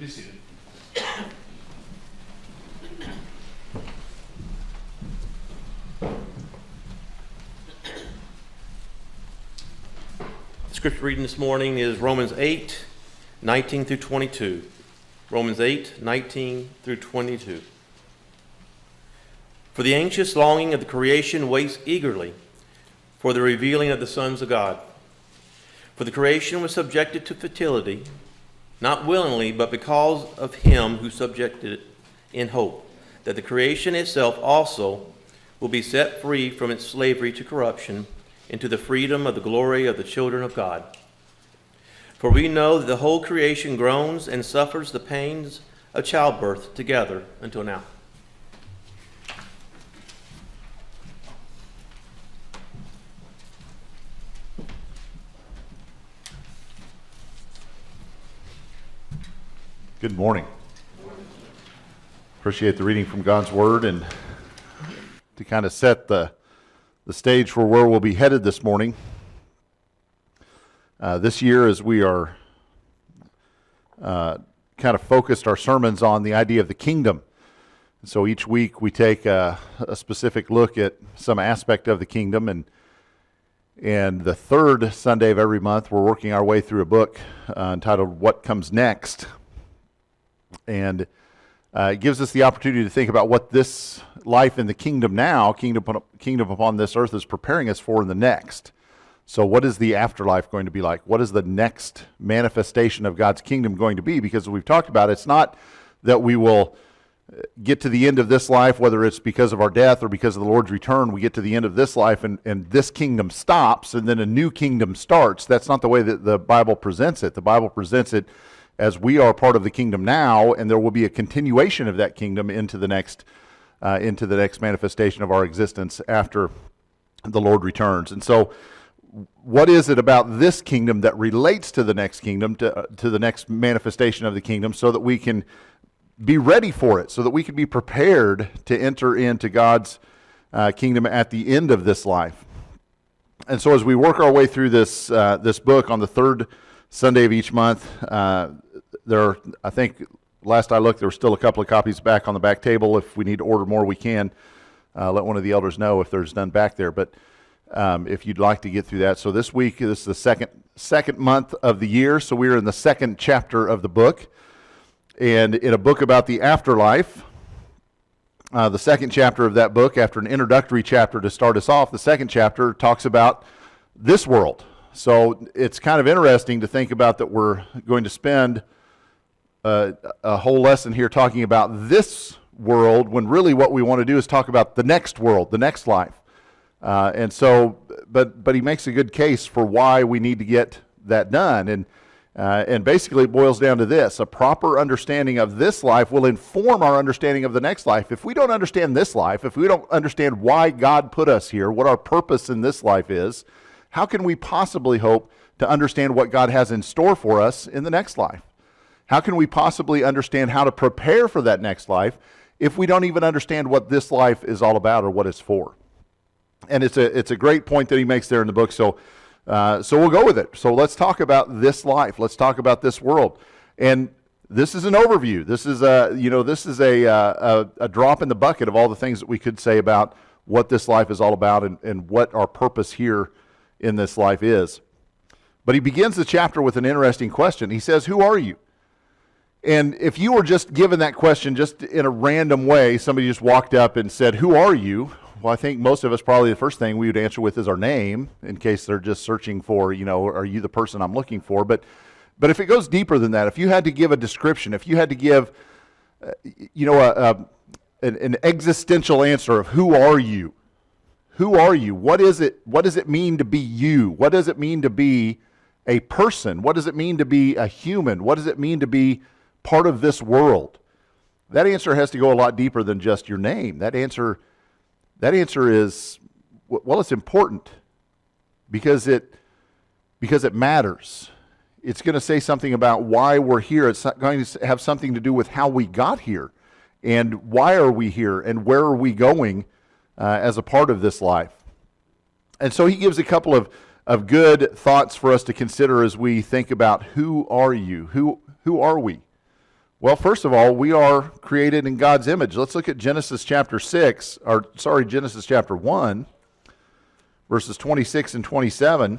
Please seated. Scripture reading this morning is Romans 8, 19 through 22. Romans 8, 19 through 22. For the anxious longing of the creation waits eagerly for the revealing of the sons of God. For the creation was subjected to fertility, not willingly, but because of him who subjected it, in hope that the creation itself also will be set free from its slavery to corruption into the freedom of the glory of the children of God. For we know that the whole creation groans and suffers the pains of childbirth together until now. Good morning. Appreciate the reading from God's Word, and to kind of set the stage for where we'll be headed this morning. This year, as we are kind of focused our sermons on the idea of the kingdom. So each week we take a specific look at some aspect of the kingdom, and the third Sunday of every month we're working our way through a book entitled What Comes Next. And it gives us the opportunity to think about what this life in the kingdom now, kingdom upon this earth, is preparing us for in the next. So what is the afterlife going to be like? What is the next manifestation of God's kingdom going to be? Because we've talked about, it's not that we will get to the end of this life, whether it's because of our death or because of the Lord's return, we get to the end of this life and this kingdom stops and then a new kingdom starts. That's not the way that the Bible presents it. The Bible presents it as we are part of the kingdom now, and there will be a continuation of that kingdom into the next manifestation of our existence after the Lord returns. And so, what is it about this kingdom that relates to the next kingdom, to the next manifestation of the kingdom, so that we can be ready for it, so that we can be prepared to enter into God's kingdom at the end of this life? And so, as we work our way through this book on the third Sunday of each month, I think last I looked, there were still a couple of copies back on the back table. If we need to order more, we can. Let one of the elders know if there's none back there. But if you'd like to get through that. So this week, this is the second month of the year. So we're in the second chapter of the book. And in a book about the afterlife, the second chapter of that book, after an introductory chapter to start us off, the second chapter talks about this world. So it's kind of interesting to think about that we're going to spend a whole lesson here talking about this world, when really what we want to do is talk about the next world, the next life. And so, but he makes a good case for why we need to get that done. And basically it boils down to this: a proper understanding of this life will inform our understanding of the next life. If we don't understand this life, if we don't understand why God put us here, what our purpose in this life is, how can we possibly hope to understand what God has in store for us in the next life? How can we possibly understand how to prepare for that next life if we don't even understand what this life is all about or what it's for? And it's a great point that he makes there in the book. So we'll go with it. So let's talk about this life. Let's talk about this world. And this is an overview. This is a drop in the bucket of all the things that we could say about what this life is all about and what our purpose here in this life is. But he begins the chapter with an interesting question. He says, "Who are you?" And if you were just given that question just in a random way, somebody just walked up and said, "Who are you?" Well, I think most of us probably the first thing we would answer with is our name, in case they're just searching for, are you the person I'm looking for? But if it goes deeper than that, if you had to give a description, if you had to give, an existential answer of who are you? Who are you? What is it? What does it mean to be you? What does it mean to be a person? What does it mean to be a human? What does it mean to be part of this world? That answer has to go a lot deeper than just your name. That answer is, well, it's important because it matters. It's going to say something about why we're here. It's going to have something to do with how we got here and why are we here and where are we going as a part of this life. And so he gives a couple of good thoughts for us to consider as we think about who are you? Who are we? Well, first of all, we are created in God's image. Let's look at Genesis chapter 1, verses 26 and 27.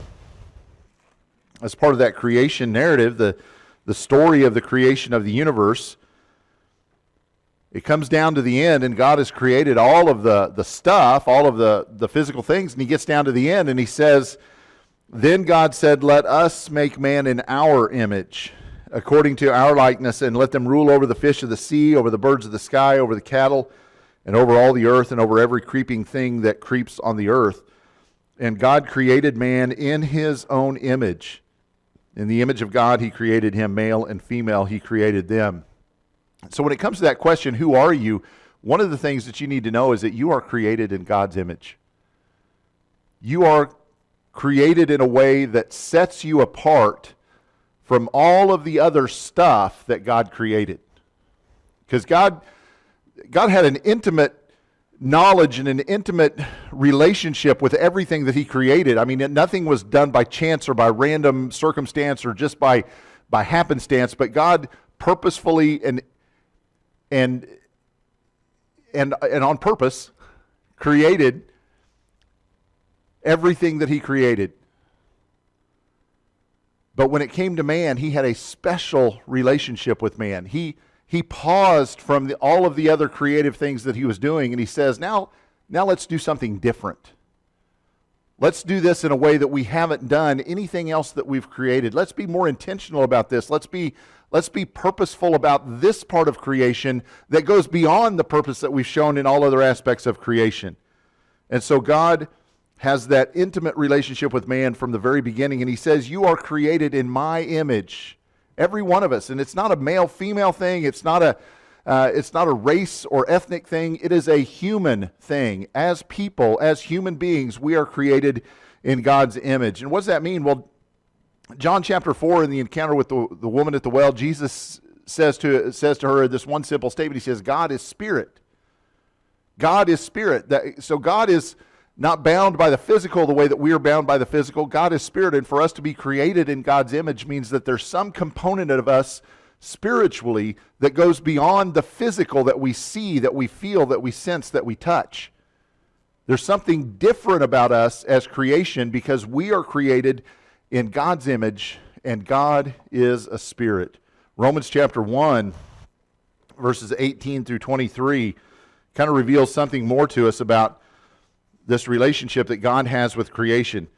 As part of that creation narrative, the story of the creation of the universe, it comes down to the end, and God has created all of the stuff, all of the physical things, and he gets down to the end, and he says, "Then God said, let us make man in our image, according to our likeness, and let them rule over the fish of the sea, over the birds of the sky, over the cattle, and over all the earth, and over every creeping thing that creeps on the earth." And God created man in his own image. In the image of God, he created him, male and female, he created them. So when it comes to that question, who are you? One of the things that you need to know is that you are created in God's image. You are created in a way that sets you apart from all of the other stuff that God created. Because God had an intimate knowledge and an intimate relationship with everything that he created. I mean, nothing was done by chance or by random circumstance or just by happenstance, but God purposefully and on purpose created everything that he created. But when it came to man, he had a special relationship with man. He paused from all of the other creative things that he was doing, and he says, now let's do something different. Let's do this in a way that we haven't done anything else that we've created. Let's be more intentional about this. Let's be purposeful about this part of creation that goes beyond the purpose that we've shown in all other aspects of creation. And so God has that intimate relationship with man from the very beginning, and he says, you are created in my image, every one of us. And it's not a male-female thing. It's not a race or ethnic thing. It is a human thing. As people, as human beings, we are created in God's image. And what does that mean? Well, John chapter 4, in the encounter with the woman at the well, Jesus says to her this one simple statement. He says, God is spirit. God is spirit. So God is not bound by the physical the way that we are bound by the physical. God is spirit, and for us to be created in God's image means that there's some component of us spiritually that goes beyond the physical that we see, that we feel, that we sense, that we touch. There's something different about us as creation because we are created in God's image, and God is a spirit. Romans chapter 1, verses 18 through 23 kind of reveals something more to us about this relationship that God has with creation.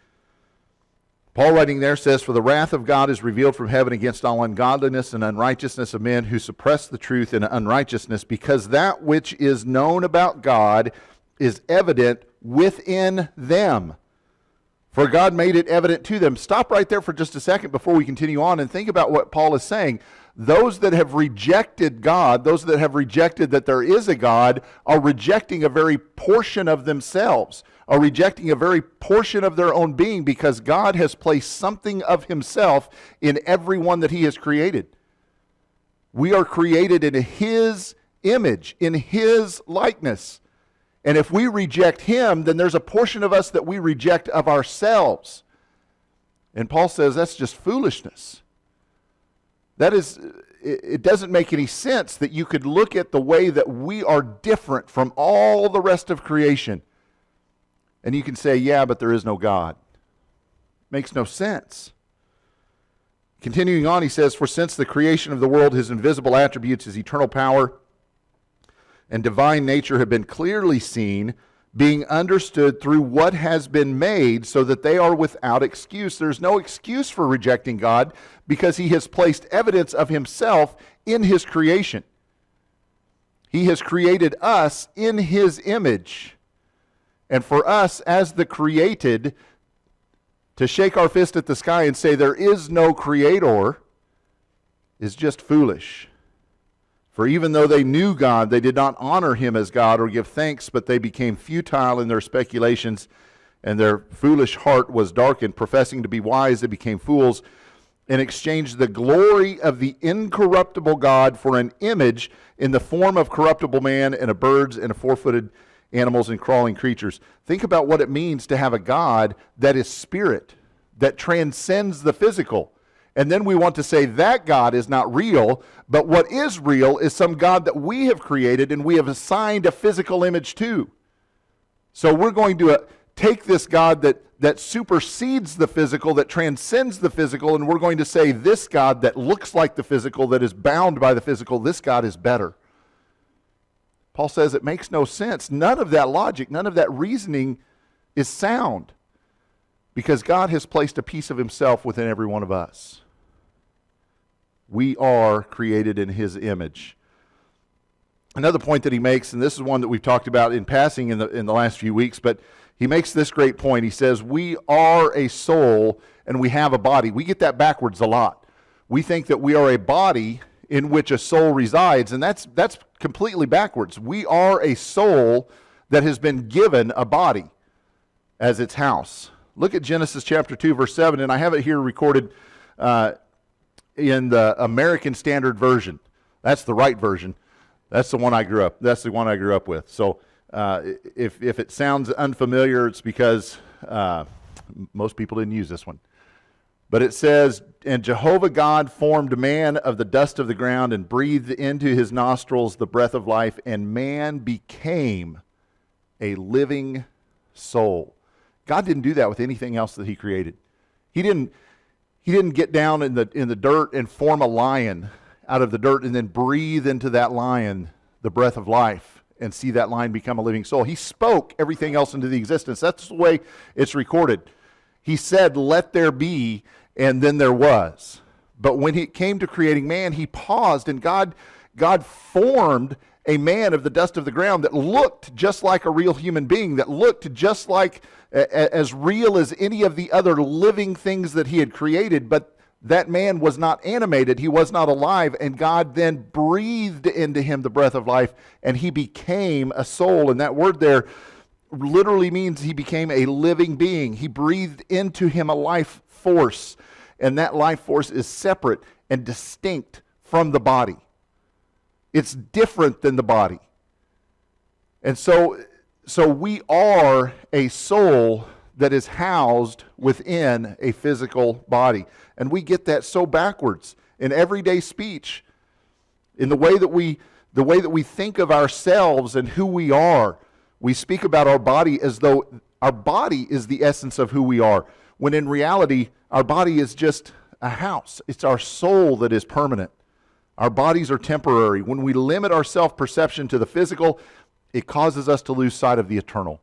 Paul writing there says, "For the wrath of God is revealed from heaven against all ungodliness and unrighteousness of men who suppress the truth in unrighteousness, because that which is known about God is evident within them. For God made it evident to them." Stop right there for just a second before we continue on and think about what Paul is saying. Those that have rejected God, those that have rejected that there is a God, are rejecting a very portion of themselves, are rejecting a very portion of their own being, because God has placed something of himself in everyone that he has created. We are created in his image, in his likeness. And if we reject him, then there's a portion of us that we reject of ourselves. And Paul says that's just foolishness. That is, it doesn't make any sense that you could look at the way that we are different from all the rest of creation, and you can say, yeah, but there is no God. Makes no sense. Continuing on, he says, "For since the creation of the world, his invisible attributes, his eternal power and divine nature have been clearly seen, being understood through what has been made, so that they are without excuse." There's no excuse for rejecting God because he has placed evidence of himself in his creation. He has created us in his image. And for us as the created to shake our fist at the sky and say there is no creator is just foolish. For even though they knew God, they did not honor him as God or give thanks, but they became futile in their speculations, and their foolish heart was darkened. Professing to be wise, they became fools, and exchanged the glory of the incorruptible God for an image in the form of corruptible man, and of birds, and of four-footed animals, and crawling creatures. Think about what it means to have a God that is spirit, that transcends the physical. And then we want to say that God is not real, but what is real is some God that we have created and we have assigned a physical image to. So we're going to take this God that supersedes the physical, that transcends the physical, and we're going to say this God that looks like the physical, that is bound by the physical, this God is better. Paul says it makes no sense. None of that logic, none of that reasoning is sound, because God has placed a piece of himself within every one of us. We are created in his image. Another point that he makes, and this is one that we've talked about in passing in the last few weeks, but he makes this great point. He says, we are a soul and we have a body. We get that backwards a lot. We think that we are a body in which a soul resides, and that's completely backwards. We are a soul that has been given a body as its house. Look at Genesis chapter 2, verse 7, and I have it here recorded in the American Standard Version. That's the right version. That's the one I grew up with. So if it sounds unfamiliar, it's because most people didn't use this one. But it says, and Jehovah God formed man of the dust of the ground and breathed into his nostrils the breath of life, and man became a living soul. God didn't do that with anything else that he created. He didn't get down in the dirt and form a lion out of the dirt and then breathe into that lion the breath of life and see that lion become a living soul. He spoke everything else into the existence. That's the way it's recorded. He said, let there be, and then there was. But when he came to creating man, he paused, and God formed a man of the dust of the ground that looked just like a real human being, that looked just like as real as any of the other living things that he had created, but that man was not animated, he was not alive, and God then breathed into him the breath of life, and he became a soul. And that word there literally means he became a living being. He breathed into him a life force, and that life force is separate and distinct from the body. It's different than the body. And so we are a soul that is housed within a physical body. And we get that so backwards in everyday speech, in the way that we think of ourselves and who we are. We speak about our body as though our body is the essence of who we are, when in reality, our body is just a house. It's our soul that is permanent. Our bodies are temporary. When we limit our self-perception to the physical, it causes us to lose sight of the eternal.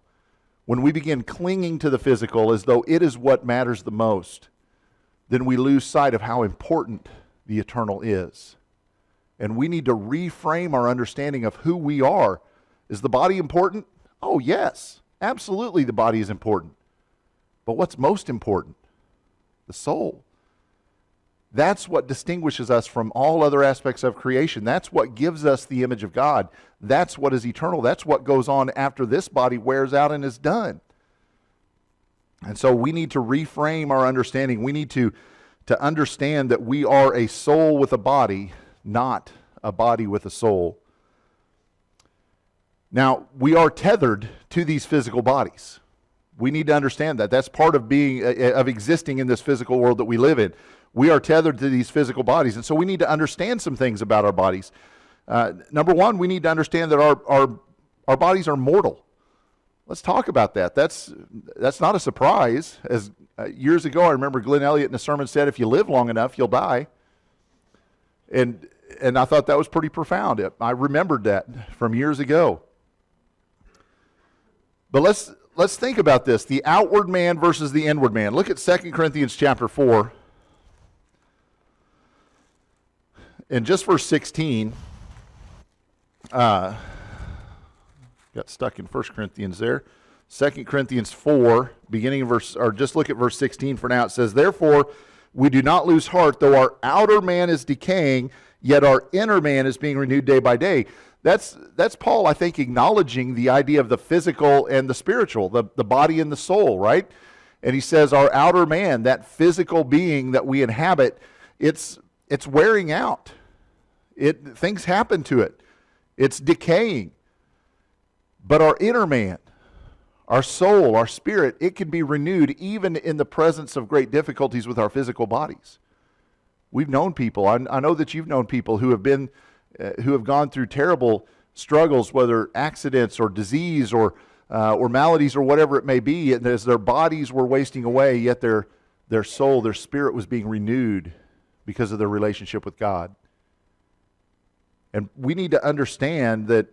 When we begin clinging to the physical as though it is what matters the most, then we lose sight of how important the eternal is. And we need to reframe our understanding of who we are. Is the body important? Oh, yes. Absolutely, the body is important. But what's most important? The soul. That's what distinguishes us from all other aspects of creation. That's what gives us the image of God. That's what is eternal. That's what goes on after this body wears out and is done. And so we need to reframe our understanding. We need to understand that we are a soul with a body, not a body with a soul. Now, we are tethered to these physical bodies. We need to understand that. That's part of existing in this physical world that we live in. We are tethered to these physical bodies, and so we need to understand some things about our bodies. Number one, we need to understand that our bodies are mortal. Let's talk about that. That's not a surprise. As years ago, I remember Glenn Elliott in a sermon said, if you live long enough, you'll die. And I thought that was pretty profound. I remembered that from years ago. But let's think about this, the outward man versus the inward man. Look at 2 Corinthians chapter 4. In just verse 16, got stuck in 1 Corinthians there. 2 Corinthians 4, beginning of verse, or just look at verse 16 for now. It says, therefore, we do not lose heart, though our outer man is decaying, yet our inner man is being renewed day by day. That's Paul, I think, acknowledging the idea of the physical and the spiritual, the body and the soul, right? And he says our outer man, that physical being that we inhabit, it's wearing out. Things happen to it. It's decaying. But our inner man, our soul, our spirit, it can be renewed even in the presence of great difficulties with our physical bodies. We've known people. I know that you've known people who have gone through terrible struggles, whether accidents or disease or maladies or whatever it may be, and as their bodies were wasting away, yet their soul, their spirit was being renewed because of their relationship with God. And we need to understand that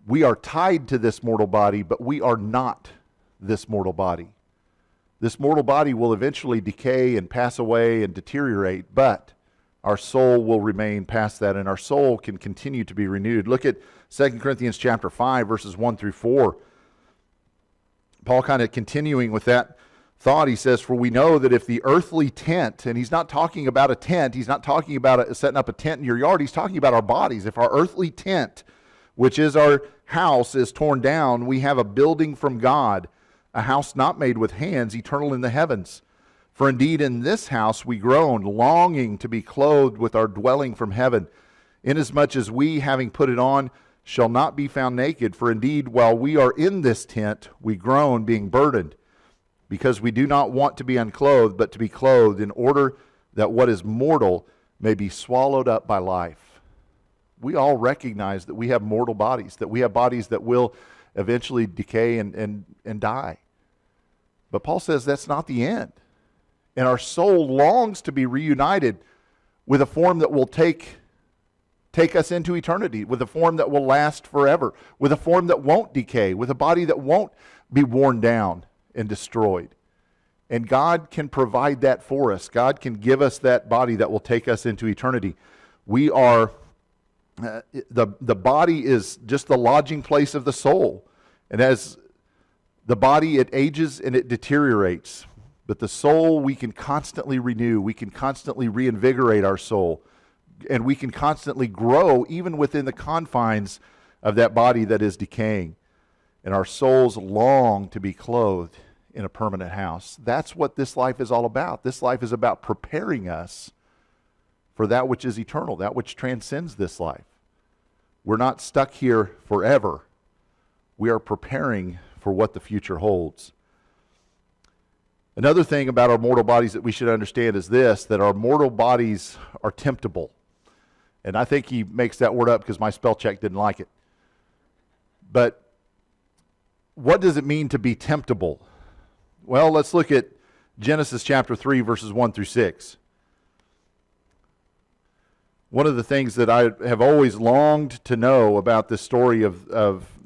we are tied to this mortal body, but we are not this mortal body. This mortal body will eventually decay and pass away and deteriorate, but our soul will remain past that, and our soul can continue to be renewed. Look at 2 Corinthians chapter 5, verses 1 through 4. Paul kind of continuing with that thought, he says, "For we know that if the earthly tent," and he's not talking about a tent, he's not talking about setting up a tent in your yard, he's talking about our bodies. "If our earthly tent, which is our house, is torn down, we have a building from God, a house not made with hands, eternal in the heavens. For indeed in this house we groan, longing to be clothed with our dwelling from heaven, inasmuch as we, having put it on, shall not be found naked. For indeed, while we are in this tent, we groan, being burdened, because we do not want to be unclothed, but to be clothed, in order that what is mortal may be swallowed up by life." We all recognize that we have mortal bodies, that we have bodies that will eventually decay and die. But Paul says that's not the end. And our soul longs to be reunited with a form that will take us into eternity, with a form that will last forever, with a form that won't decay, with a body that won't be worn down and destroyed. And God can provide that for us. God can give us that body that will take us into eternity. We are, the body is just the lodging place of the soul. And as the body, it ages and it deteriorates. But the soul, we can constantly renew. We can constantly reinvigorate our soul. And we can constantly grow even within the confines of that body that is decaying. And our souls long to be clothed in a permanent house. That's what this life is all about. This life is about preparing us for that which is eternal, that which transcends this life. We're not stuck here forever. We are preparing for what the future holds. Another thing about our mortal bodies that we should understand is this, that our mortal bodies are temptable. And I think he makes that word up because my spell check didn't like it. But what does it mean to be temptable? Well, let's look at Genesis chapter 3, verses 1 through 6. One of the things that I have always longed to know about this story of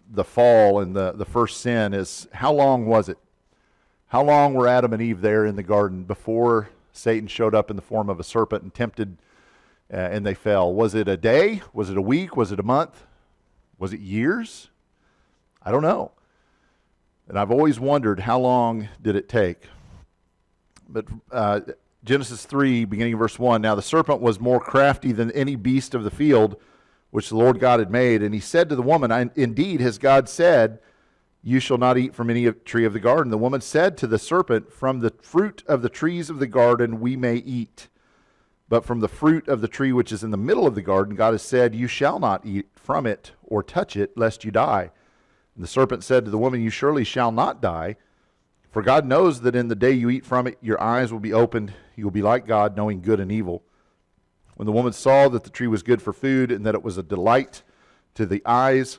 the fall and the first sin is, how long was it? How long were Adam and Eve there in the garden before Satan showed up in the form of a serpent and tempted and they fell? Was it a day? Was it a week? Was it a month? Was it years? I don't know. And I've always wondered, how long did it take? But Genesis 3, beginning of verse 1, "Now the serpent was more crafty than any beast of the field which the Lord God had made. And he said to the woman, Indeed, has God said, you shall not eat from any tree of the garden. The woman said to the serpent, From the fruit of the trees of the garden we may eat. But from the fruit of the tree which is in the middle of the garden, God has said, You shall not eat from it or touch it, lest you die. And the serpent said to the woman, You surely shall not die. For God knows that in the day you eat from it, your eyes will be opened. You will be like God, knowing good and evil. When the woman saw that the tree was good for food, and that it was a delight to the eyes,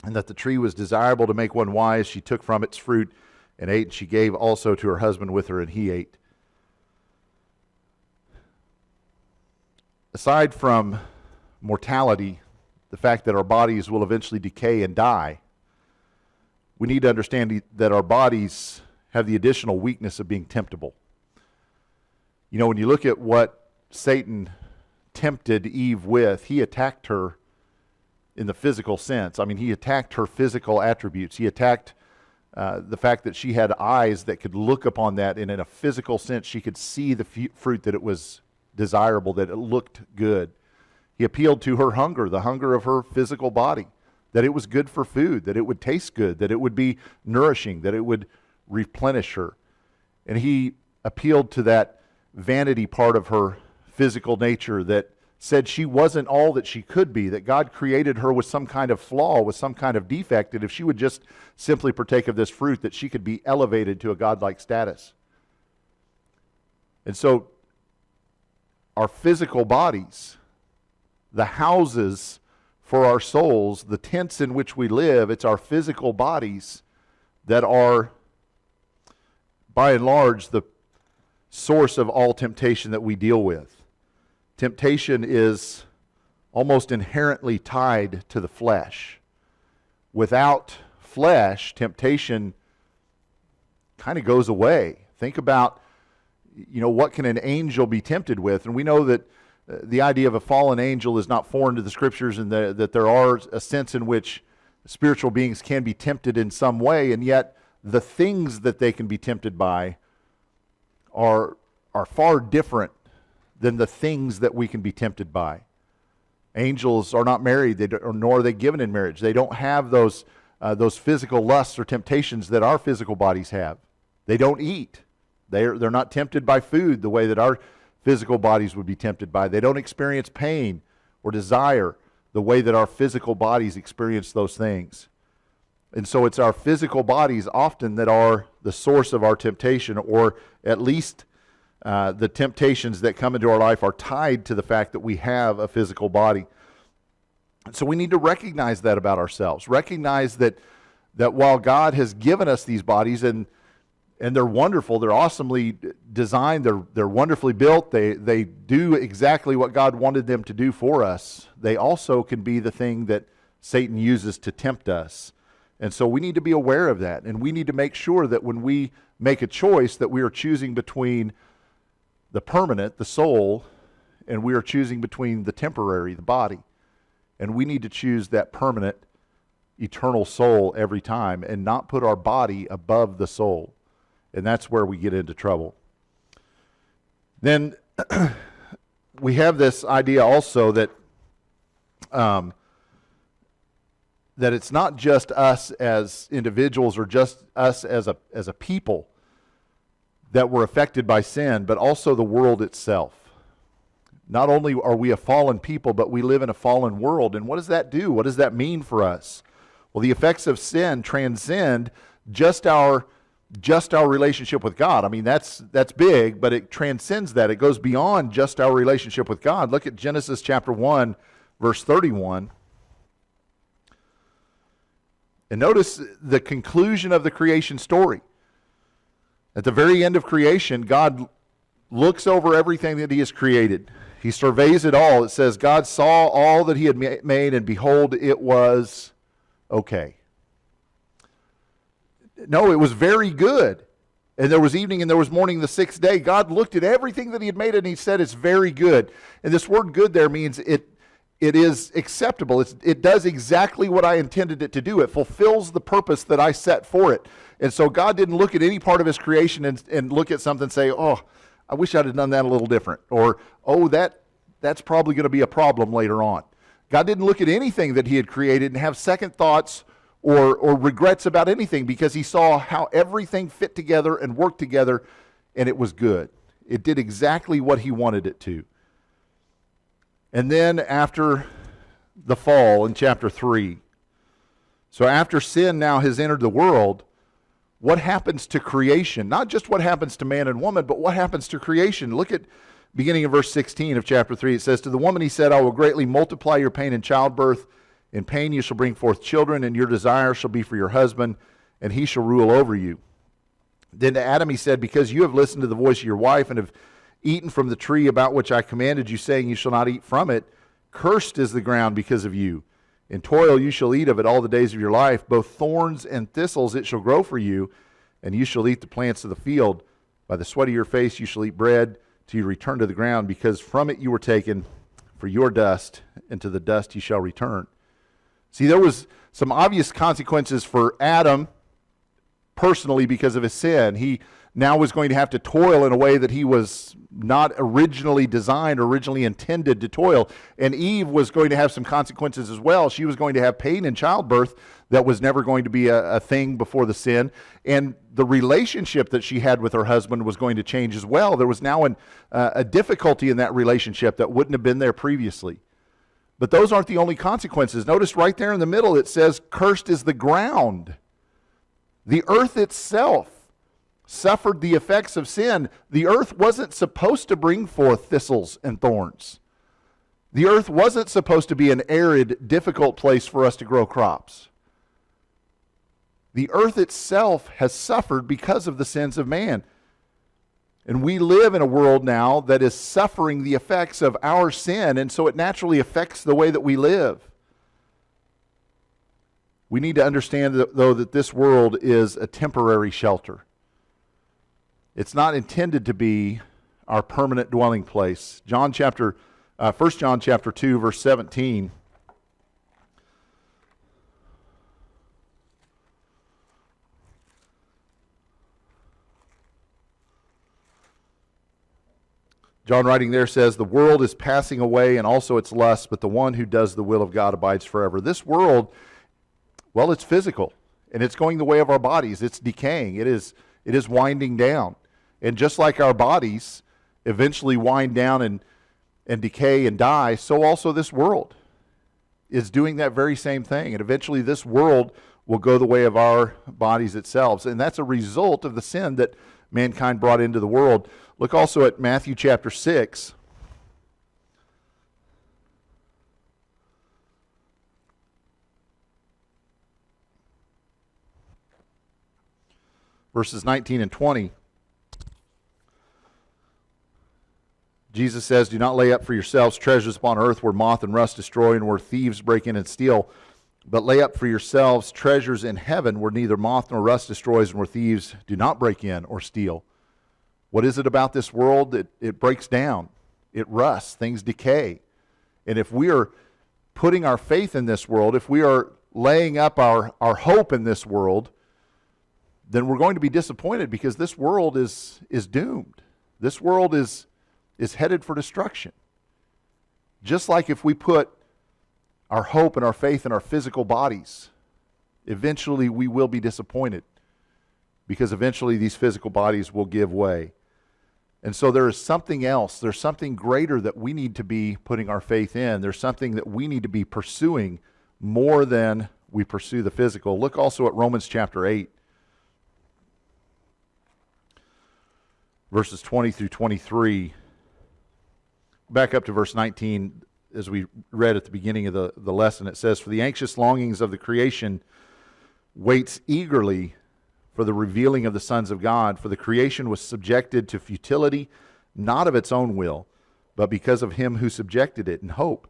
and that the tree was desirable to make one wise, she took from its fruit and ate, and she gave also to her husband with her, and he ate. Aside from mortality, the fact that our bodies will eventually decay and die, we need to understand that our bodies have the additional weakness of being temptable. You know, when you look at what Satan tempted Eve with, he attacked her in the physical sense. I mean, he attacked her physical attributes. He attacked the fact that she had eyes that could look upon that, and in a physical sense, she could see the fruit, that it was desirable, that it looked good. He appealed to her hunger, the hunger of her physical body, that it was good for food, that it would taste good, that it would be nourishing, that it would replenish her. And he appealed to that vanity part of her physical nature that said she wasn't all that she could be, that God created her with some kind of flaw, with some kind of defect, that if she would just simply partake of this fruit, that she could be elevated to a godlike status. And so our physical bodies, the houses for our souls, the tents in which we live. It's our physical bodies that are, by and large, the source of all temptation that we deal with. Temptation is almost inherently tied to the flesh. Without flesh, temptation kind of goes away. Think about, what can an angel be tempted with? And we know that the idea of a fallen angel is not foreign to the Scriptures, and that there are a sense in which spiritual beings can be tempted in some way, and yet the things that they can be tempted by are far different than the things that we can be tempted by. Angels are not married, nor are they given in marriage. They don't have those physical lusts or temptations that our physical bodies have. They don't eat. They're not tempted by food the way that our physical bodies would be tempted by. They don't experience pain or desire the way that our physical bodies experience those things. And so it's our physical bodies often that are the source of our temptation, or at least the temptations that come into our life are tied to the fact that we have a physical body. And so we need to recognize that about ourselves. Recognize that while God has given us these bodies, and they're wonderful, they're awesomely designed, they're wonderfully built, they do exactly what God wanted them to do for us, they also can be the thing that Satan uses to tempt us. And so we need to be aware of that, and we need to make sure that when we make a choice that we are choosing between the permanent, the soul, and we are choosing between the temporary, the body. And we need to choose that permanent, eternal soul every time and not put our body above the soul. And that's where we get into trouble. Then we have this idea also that that it's not just us as individuals or just us as a people that were affected by sin, but also the world itself. Not only are we a fallen people, but we live in a fallen world. And what does that do? What does that mean for us? Well, the effects of sin transcend just our relationship with God. I mean, that's big, but it transcends that. It goes beyond just our relationship with God. Look at Genesis chapter 1, verse 31. And notice the conclusion of the creation story. At the very end of creation, God looks over everything that He has created. He surveys it all. It says, God saw all that He had made, and behold, it was okay. No, it was very good. And there was evening and there was morning the sixth day. God looked at everything that He had made, and He said, it's very good. And this word good there means it is acceptable. It does exactly what I intended it to do. It fulfills the purpose that I set for it. And so God didn't look at any part of His creation and look at something and say, oh, I wish I'd have done that a little different. Or, oh, that's probably going to be a problem later on. God didn't look at anything that He had created and have second thoughts or regrets about anything, because He saw how everything fit together and worked together, and it was good. It did exactly what He wanted it to. And then after the fall in chapter 3, so after sin now has entered the world, what happens to creation? Not just what happens to man and woman, but what happens to creation? Look at beginning of verse 16 of chapter 3. It says, to the woman He said, I will greatly multiply your pain in childbirth. In pain you shall bring forth children, and your desire shall be for your husband, and he shall rule over you. Then to Adam He said, because you have listened to the voice of your wife, and have eaten from the tree about which I commanded you, saying, you shall not eat from it, cursed is the ground because of you. In toil you shall eat of it all the days of your life. Both thorns and thistles it shall grow for you, and you shall eat the plants of the field. By the sweat of your face you shall eat bread, till you return to the ground, because from it you were taken, for your dust, and to the dust you shall return. See, there was some obvious consequences for Adam personally because of his sin. He now was going to have to toil in a way that he was not originally designed, originally intended to toil. And Eve was going to have some consequences as well. She was going to have pain in childbirth that was never going to be a thing before the sin. And the relationship that she had with her husband was going to change as well. There was now a difficulty in that relationship that wouldn't have been there previously. But those aren't the only consequences. Notice right there in the middle it says, cursed is the ground. The earth itself suffered the effects of sin. The earth wasn't supposed to bring forth thistles and thorns. The earth wasn't supposed to be an arid, difficult place for us to grow crops. The earth itself has suffered because of the sins of man. And we live in a world now that is suffering the effects of our sin, and so it naturally affects the way that we live. We need to understand, though, that this world is a temporary shelter. It's not intended to be our permanent dwelling place. 1 John chapter 2, verse 17. John writing there says, "The world is passing away and also its lusts, but the one who does the will of God abides forever." This world, well, it's physical, and it's going the way of our bodies. It's decaying. It is winding down. And just like our bodies eventually wind down and decay and die, so also this world is doing that very same thing. And eventually this world will go the way of our bodies itself. And that's a result of the sin that mankind brought into the world. Look also at Matthew chapter 6. Verses 19 and 20. Jesus says, "Do not lay up for yourselves treasures upon earth where moth and rust destroy and where thieves break in and steal, but lay up for yourselves treasures in heaven where neither moth nor rust destroys and where thieves do not break in or steal." What is it about this world? It breaks down. It rusts. Things decay. And if we are putting our faith in this world, if we are laying up our hope in this world, then we're going to be disappointed because this world is doomed. This world is headed for destruction. Just like if we put our hope and our faith in our physical bodies, eventually we will be disappointed because eventually these physical bodies will give way. And so there is something else. There's something greater that we need to be putting our faith in. There's something that we need to be pursuing more than we pursue the physical. Look also at Romans chapter 8, verses 20 through 23. Back up to verse 19, as we read at the beginning of the lesson. It says, "For the anxious longings of the creation waits eagerly for the revealing of the sons of God. For the creation was subjected to futility, not of its own will, but because of him who subjected it, in hope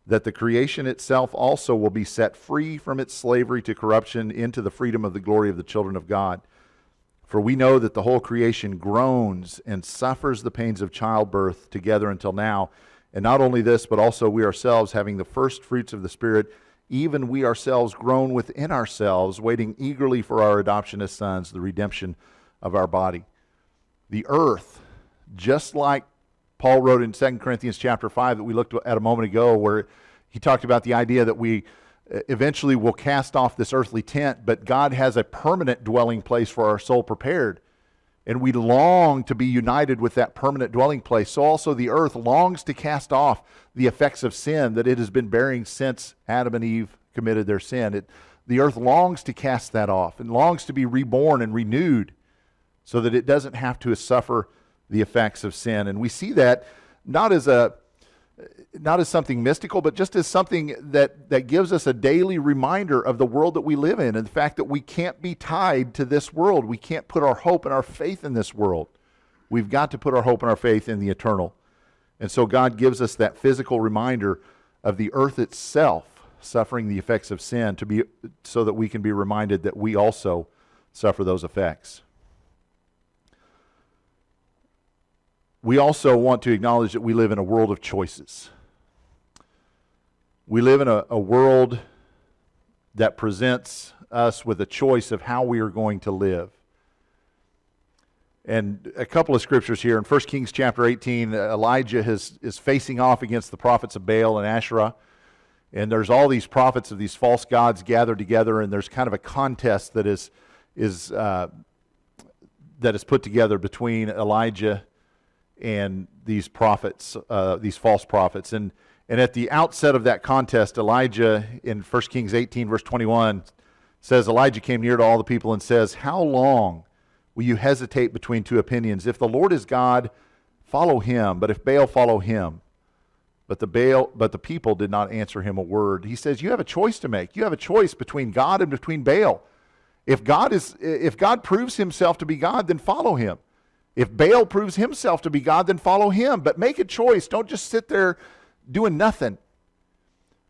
that the creation itself also will be set free from its slavery to corruption into the freedom of the glory of the children of God. For we know that the whole creation groans and suffers the pains of childbirth together until now. And not only this, but also we ourselves, having the first fruits of the Spirit, even we ourselves groan within ourselves, waiting eagerly for our adoption as sons, the redemption of our body." The earth, just like Paul wrote in 2 Corinthians chapter 5 that we looked at a moment ago, where he talked about the idea that we eventually will cast off this earthly tent, but God has a permanent dwelling place for our soul prepared. And we long to be united with that permanent dwelling place. So also the earth longs to cast off the effects of sin that it has been bearing since Adam and Eve committed their sin. The earth longs to cast that off and longs to be reborn and renewed so that it doesn't have to suffer the effects of sin. And we see that not as something mystical, but just as something that gives us a daily reminder of the world that we live in and the fact that we can't be tied to this world. We can't put our hope and our faith in this world. We've got to put our hope and our faith in the eternal. And so God gives us that physical reminder of the earth itself suffering the effects of sin so that we can be reminded that we also suffer those effects. We also want to acknowledge that we live in a world of choices. We live in a world that presents us with a choice of how we are going to live. And a couple of scriptures here. In 1 Kings chapter 18, Elijah is facing off against the prophets of Baal and Asherah. And there's all these prophets of these false gods gathered together, and there's kind of a contest that is put together between Elijah and these prophets, these false prophets. And at the outset of that contest, Elijah, in 1 Kings 18, verse 21, says, Elijah came near to all the people and says, "How long will you hesitate between two opinions? If the Lord is God, follow him, but if Baal, follow him. But the people did not answer him a word. He says, you have a choice to make. You have a choice between God and between Baal. If God proves himself to be God, then follow him. If Baal proves himself to be God, then follow him. But make a choice. Don't just sit there doing nothing.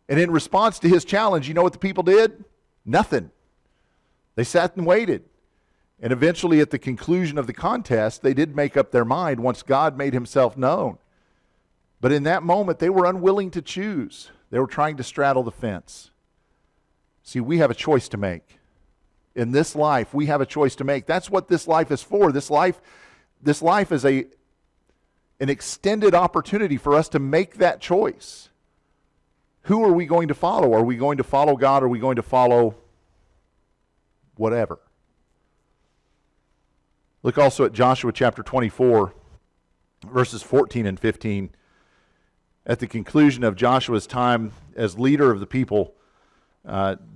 And in response to his challenge, you know what the people did? Nothing. They sat and waited. And eventually, at the conclusion of the contest, they did make up their mind once God made himself known. But in that moment, they were unwilling to choose. They were trying to straddle the fence. See, we have a choice to make. In this life, we have a choice to make. That's what this life is for. This life is an extended opportunity for us to make that choice. Who are we going to follow? Are we going to follow God, or are we going to follow whatever? Look also at Joshua chapter 24, verses 14 and 15. At the conclusion of Joshua's time as leader of the people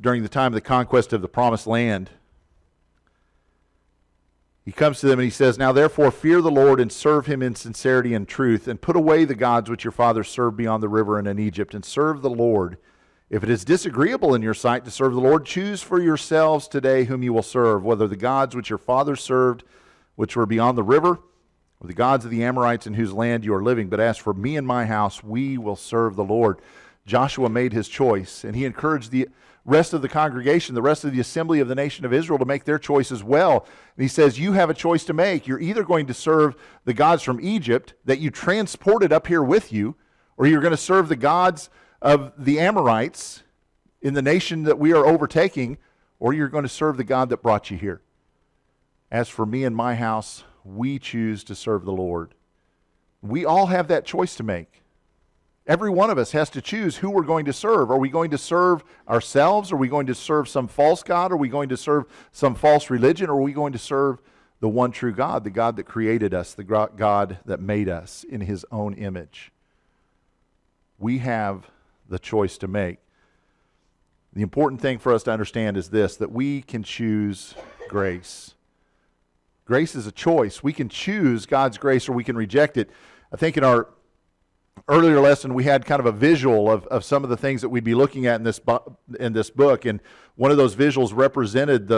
during the time of the conquest of the promised land, he comes to them and he says, now therefore fear the Lord and serve him in sincerity and truth, and put away the gods which your fathers served beyond the river and in Egypt, and serve the Lord. If it is disagreeable in your sight to serve the Lord, choose for yourselves today whom you will serve, whether the gods which your fathers served, which were beyond the river, or the gods of the Amorites in whose land you are living. But as for me and my house, we will serve the Lord. Joshua made his choice, and he encouraged the rest of the congregation, the rest of the assembly of the nation of Israel, to make their choice as well. And he says, you have a choice to make. You're either going to serve the gods from Egypt that you transported up here with you, or you're going to serve the gods of the Amorites in the nation that we are overtaking, or you're going to serve the God that brought you here. As for me and my house, we choose to serve the Lord. We all have that choice to make. Every one of us has to choose who we're going to serve. Are we going to serve ourselves? Are we going to serve some false god? Are we going to serve some false religion? Or are we going to serve the one true God, the God that created us, the God that made us in his own image? We have the choice to make. The important thing for us to understand is this, that we can choose grace. Grace is a choice. We can choose God's grace or we can reject it. I think in our earlier lesson we had kind of a visual of some of the things that we'd be looking at in this book, and one of those visuals represented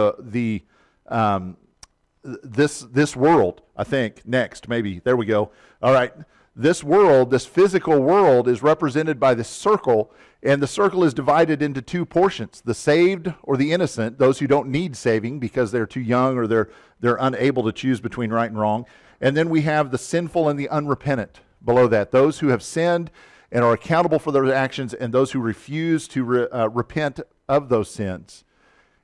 this world. I think next, maybe there we go. All right, this world, this physical world, is represented by this circle, and the circle is divided into two portions: the saved or the innocent, those who don't need saving because they're too young or they're unable to choose between right and wrong. And then we have the sinful and the unrepentant below that, those who have sinned and are accountable for their actions, and those who refuse to repent of those sins.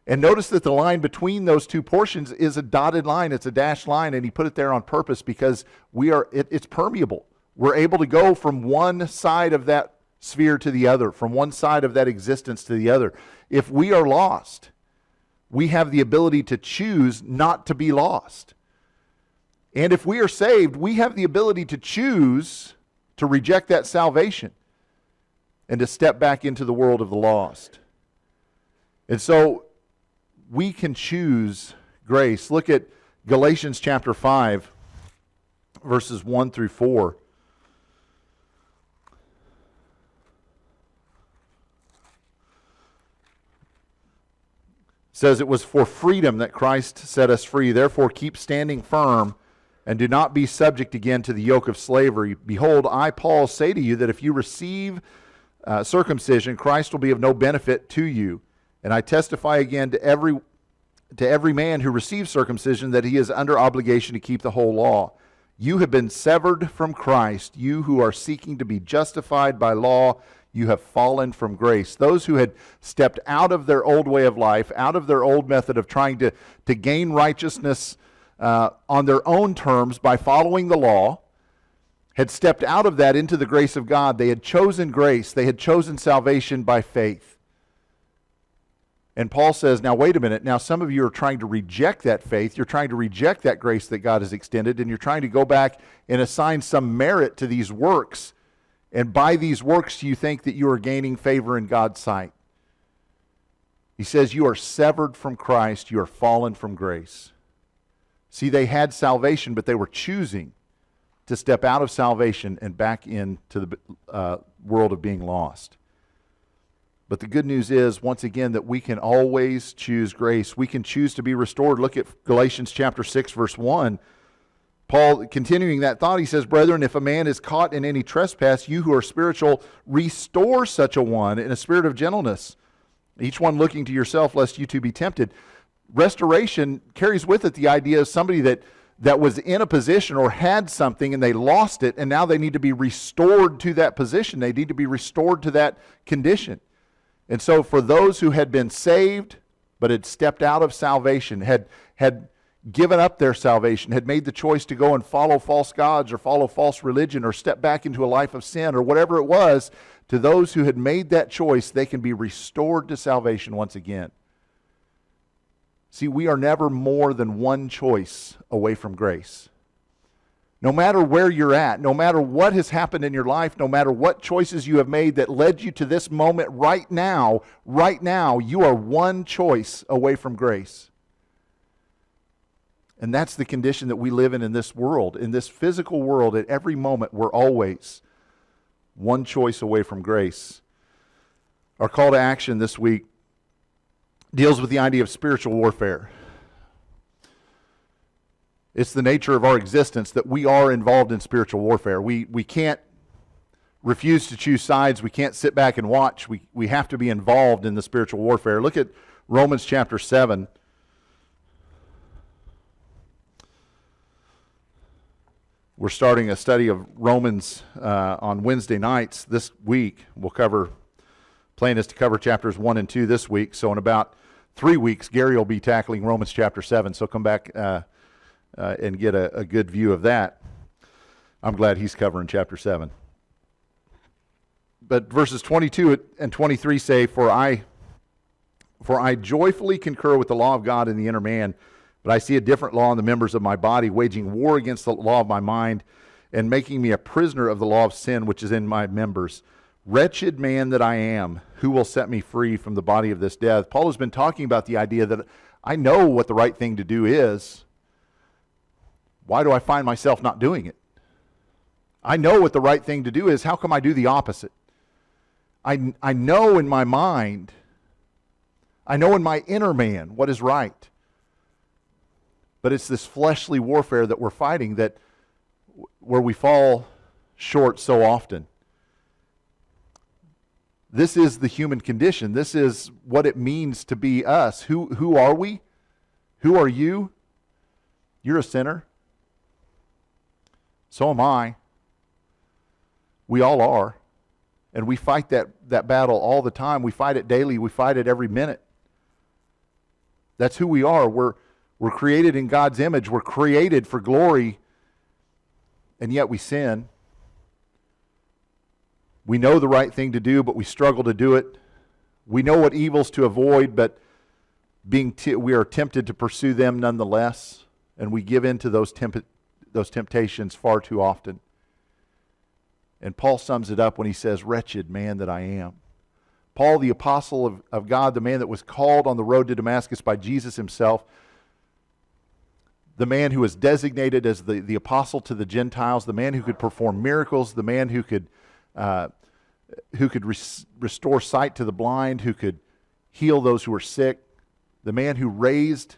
And notice that the line between those two portions is a dotted line. It's a dashed line, and he put it there on purpose because it's permeable. We're able to go from one side of that sphere to the other, from one side of that existence to the other. If we are lost, we have the ability to choose not to be lost. And if we are saved, we have the ability to choose to reject that salvation and to step back into the world of the lost. And so we can choose grace. Look at Galatians chapter 5, verses 1 through 4. It says, it was for freedom that Christ set us free. Therefore keep standing firm, and do not be subject again to the yoke of slavery. Behold, I, Paul, say to you that if you receive circumcision, Christ will be of no benefit to you. And I testify again to every man who receives circumcision that he is under obligation to keep the whole law. You have been severed from Christ. You who are seeking to be justified by law, you have fallen from grace. Those who had stepped out of their old way of life, out of their old method of trying to gain righteousness on their own terms by following the law, had stepped out of that into the grace of God. They had chosen grace. They had chosen salvation by faith. And Paul says, now wait a minute. Now some of you are trying to reject that faith. You're trying to reject that grace that God has extended, and you're trying to go back and assign some merit to these works. And by these works, you think that you are gaining favor in God's sight. He says, you are severed from Christ. You are fallen from grace. See, they had salvation, but they were choosing to step out of salvation and back into the world of being lost. But the good news is, once again, that we can always choose grace. We can choose to be restored. Look at Galatians chapter 6, verse 1. Paul, continuing that thought, he says, "Brethren, if a man is caught in any trespass, you who are spiritual, restore such a one in a spirit of gentleness, each one looking to yourself, lest you too be tempted." Restoration carries with it the idea of somebody that was in a position or had something and they lost it, and now they need to be restored to that position. They need to be restored to that condition. And so for those who had been saved but had stepped out of salvation, had given up their salvation, had made the choice to go and follow false gods or follow false religion or step back into a life of sin or whatever it was, to those who had made that choice, they can be restored to salvation once again. See, we are never more than one choice away from grace. No matter where you're at, no matter what has happened in your life, no matter what choices you have made that led you to this moment right now, you are one choice away from grace. And that's the condition that we live in this world. In this physical world, at every moment, we're always one choice away from grace. Our call to action this week deals with the idea of spiritual warfare. It's the nature of our existence that we are involved in spiritual warfare. We can't refuse to choose sides. We can't sit back and watch. We have to be involved in the spiritual warfare. Look at Romans chapter 7. We're starting a study of Romans on Wednesday nights this week. Plan is to cover chapters 1 and 2 this week. So in about 3 weeks, Gary will be tackling Romans chapter 7. So come back and get a good view of that. I'm glad he's covering chapter 7. But verses 22 and 23 say, For I joyfully concur with the law of God in the inner man, but I see a different law in the members of my body, waging war against the law of my mind, and making me a prisoner of the law of sin which is in my members. Wretched man that I am, who will set me free from the body of this death? Paul has been talking about the idea that I know what the right thing to do is. Why do I find myself not doing it? I know what the right thing to do is. How come I do the opposite? I know in my mind, I know in my inner man what is right. But it's this fleshly warfare that we're fighting where we fall short so often. This is the human condition. This is what it means to be us. Who are we? Who are you? You're a sinner. So am I. We all are. And we fight that battle all the time. We fight it daily. We fight it every minute. That's who we are. We're created in God's image. We're created for glory, and yet we sin. We know the right thing to do, but we struggle to do it. We know what evils to avoid, but we are tempted to pursue them nonetheless, and we give in to those temptations far too often. And Paul sums it up when he says, "Wretched man that I am." Paul, the apostle of God, the man that was called on the road to Damascus by Jesus himself, the man who was designated as the apostle to the Gentiles, the man who could perform miracles, the man who could restore sight to the blind, who could heal those who were sick, the man who raised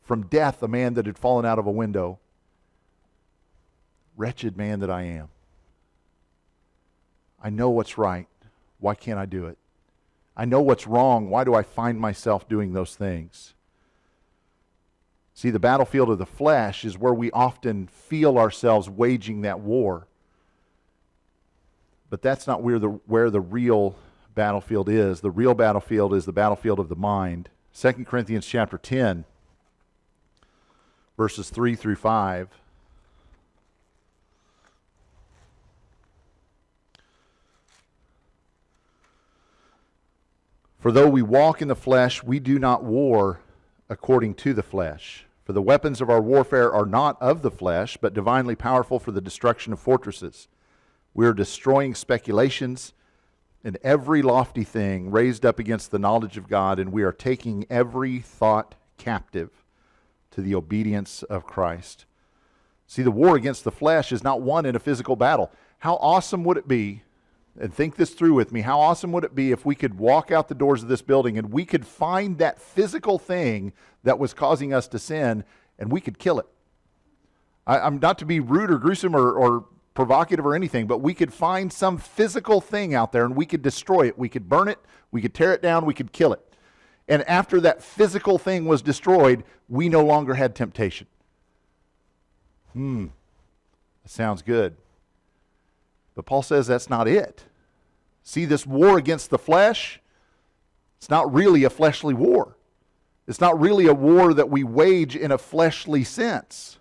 from death a man that had fallen out of a window. Wretched man that I am. I know what's right. Why can't I do it? I know what's wrong. Why do I find myself doing those things? See, the battlefield of the flesh is where we often feel ourselves waging that war. But that's not where the real battlefield is. The real battlefield is the battlefield of the mind. 2 Corinthians chapter 10, verses 3 through 5. For though we walk in the flesh, we do not war according to the flesh. For the weapons of our warfare are not of the flesh, but divinely powerful for the destruction of fortresses. We are destroying speculations and every lofty thing raised up against the knowledge of God, and we are taking every thought captive to the obedience of Christ. See, the war against the flesh is not won in a physical battle. How awesome would it be, and think this through with me, how awesome would it be if we could walk out the doors of this building and we could find that physical thing that was causing us to sin and we could kill it? I'm not to be rude or gruesome or provocative or anything, but we could find some physical thing out there and we could destroy it. We could burn it, we could tear it down, we could kill it. And after that physical thing was destroyed, we no longer had temptation. That sounds good. But Paul says that's not it. See, this war against the flesh, it's not really a fleshly war. It's not really a war that we wage in a fleshly sense.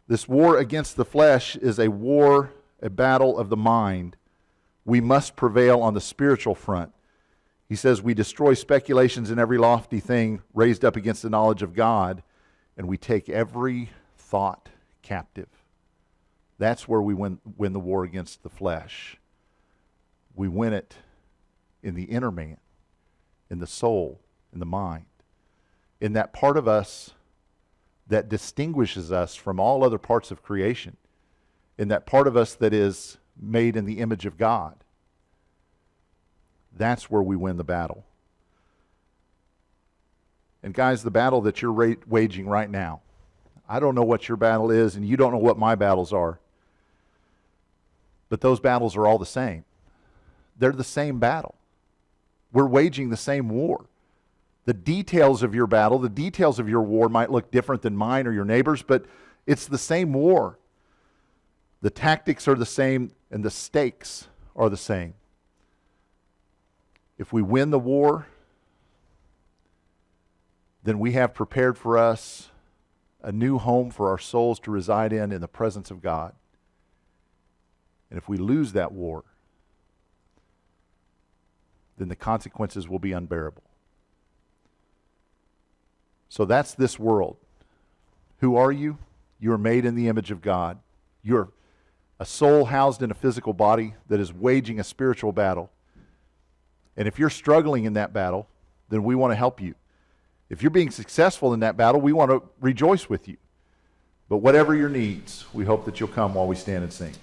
This war against the flesh is a war, a battle of the mind. We must prevail on the spiritual front. He says we destroy speculations and every lofty thing raised up against the knowledge of God, and we take every thought captive. That's where we win the war against the flesh. We win it in the inner man, in the soul, in the mind, in that part of us that distinguishes us from all other parts of creation, in that part of us that is made in the image of God. That's where we win the battle. And guys, the battle that you're waging right now, I don't know what your battle is, and you don't know what my battles are, but those battles are all the same. They're the same battle. We're waging the same war. The details of your battle, the details of your war might look different than mine or your neighbor's, but it's the same war. The tactics are the same, and the stakes are the same. If we win the war, then we have prepared for us a new home for our souls to reside in the presence of God. And if we lose that war, then the consequences will be unbearable. So that's this world. Who are you? You are made in the image of God. You're a soul housed in a physical body that is waging a spiritual battle. And if you're struggling in that battle, then we want to help you. If you're being successful in that battle, we want to rejoice with you. But whatever your needs, we hope that you'll come while we stand and sing.